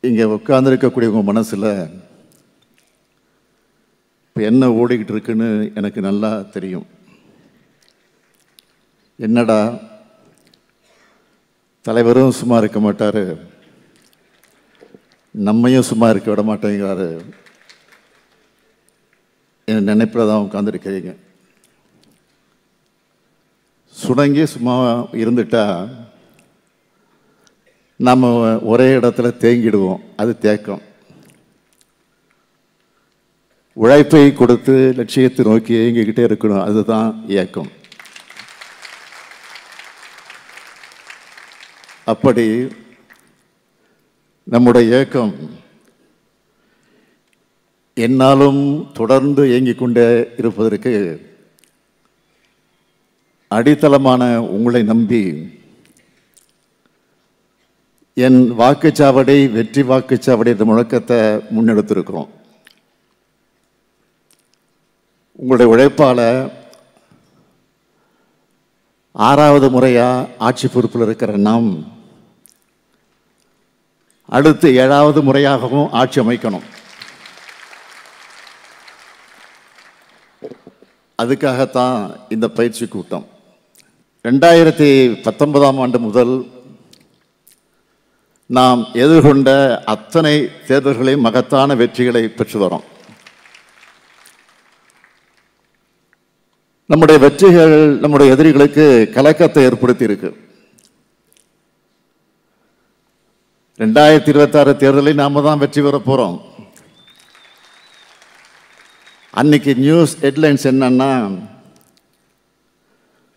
இங்கே உட்கார்ந்துருக்கக்கூடிய உங்கள் மனசில் இப்போ என்ன ஓடிக்கிட்டு இருக்குன்னு எனக்கு நல்லா தெரியும். என்னடா தலைவரும் சும்மா இருக்க மாட்டார், நம்மையும் சும்மா இருக்க விட மாட்டேங்கிறாரு என் நினைப்பில் தான் உட்காந்துருக்கிறீங்க. சுணங்கி சும்மா இருந்துட்டா நம்ம ஒரே இடத்துல தேங்கிடுவோம். அது தேக்கம். உழைப்பை கொடுத்து லட்சியத்தை நோக்கி இயங்கிக்கிட்டே இருக்கணும். அதுதான் இயக்கம். அப்படி நம்முடைய இயக்கம் என்னாலும் தொடர்ந்து இயங்கிக் கொண்டே இருப்பதற்கு அடித்தளமான உங்களை நம்பி என் வாக்குச்சாவடி வெற்றி வாக்குச்சாவடி என்ற முழக்கத்தை முன்னெடுத்திருக்கிறோம். உங்களுடைய உழைப்பால் 6வது முறையாக ஆட்சி பொறுப்பில் இருக்கிற நாம் அடுத்து 7வது முறையாகவும் ஆட்சி அமைக்கணும். அதுக்காகத்தான் இந்த பயிற்சி கூட்டம். 2019ஆம் ஆண்டு முதல் நாம் எதிர்கொண்ட அத்தனை தேர்தல்களையும் மகத்தான வெற்றிகளை பெற்று வரோம். நம்முடைய வெற்றிகள் நம்முடைய எதிரிகளுக்கு கலக்கத்தை ஏற்படுத்தி இருக்கு. 2026 தேர்தலில் நாம தான் வெற்றி பெற போறோம். அன்னைக்கு நியூஸ் ஹெட்லைன்ஸ் என்னன்னா,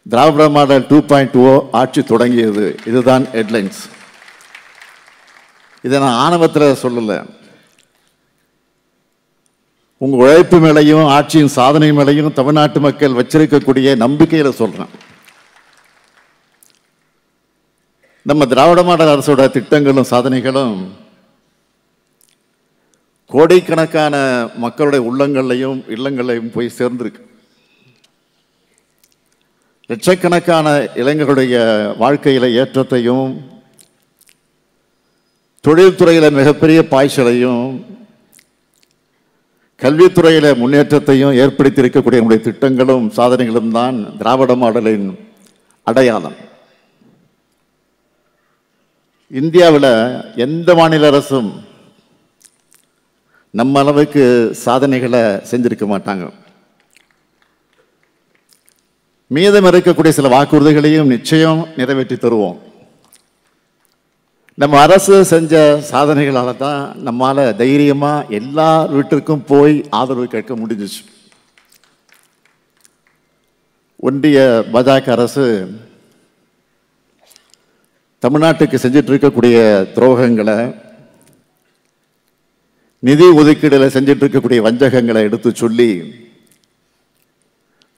திராவிட மாடல் 2.0 ஆட்சி தொடங்கியது. இதுதான் ஹெட்லைன்ஸ். இதை நான் ஆணவத்தில் சொல்லலை. உங்க உழைப்பு மேலையும் ஆட்சியின் சாதனை மேலையும் தமிழ்நாட்டு மக்கள் வச்சிருக்கக்கூடிய நம்பிக்கையில சொல்றேன். நம்ம திராவிட மாடல் அரசோட திட்டங்களும் சாதனைகளும் கோடிக்கணக்கான மக்களுடைய உள்ளங்களையும் இல்லங்களையும் போய் சேர்ந்திருக்கு. லட்சக்கணக்கான இளைஞர்களுடைய வாழ்க்கையில ஏற்றத்தையும் தொழில்துறையில மிகப்பெரிய பாய்ச்சலையும் கல்வித்துறையில முன்னேற்றத்தையும் ஏற்படுத்தி இருக்கக்கூடிய நம்முடைய திட்டங்களும் சாதனைகளும் தான் திராவிட மாடலின் அடையாளம். இந்தியாவில் எந்த மாநில அரசும் நம்ம அளவுக்கு சாதனைகளை செஞ்சிருக்க மாட்டாங்க. மீதம் இருக்கக்கூடிய சில வாக்குறுதிகளையும் நிச்சயம் நிறைவேற்றி தருவோம். நம்ம அரசு செஞ்ச சாதனைகளால தான் நம்மால தைரியமா எல்லா வீட்டிற்கும் போய் ஆதரவு கேட்க முடிஞ்சிச்சு. ஒன்றிய பாஜக அரசு தமிழ்நாட்டுக்கு செஞ்சிட்டு இருக்கக்கூடிய துரோகங்களை, நிதி ஒதுக்கீடுல செஞ்சிட்டு இருக்கக்கூடிய வஞ்சகங்களை எடுத்து சொல்லி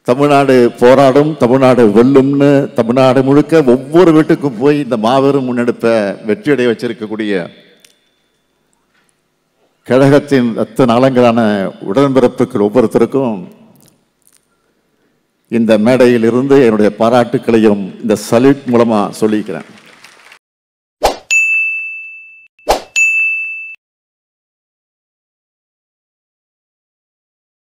தமிழ்நாடு போராடும், தமிழ்நாடு வெல்லும்னு தமிழ்நாடு முழுக்க ஒவ்வொரு வீட்டுக்கும் போய் இந்த மாபெரும் முன்னெடுப்பை வெற்றியடைய வச்சிருக்கக்கூடிய கழகத்தின் ரத்த நாளங்களான உடன்பிறப்புகள் ஒவ்வொருத்தருக்கும் இந்த மேடையில் இருந்து என்னுடைய பாராட்டுக்களையும் இந்த சல்யூட் மூலமா சொல்லிக்கிறேன்.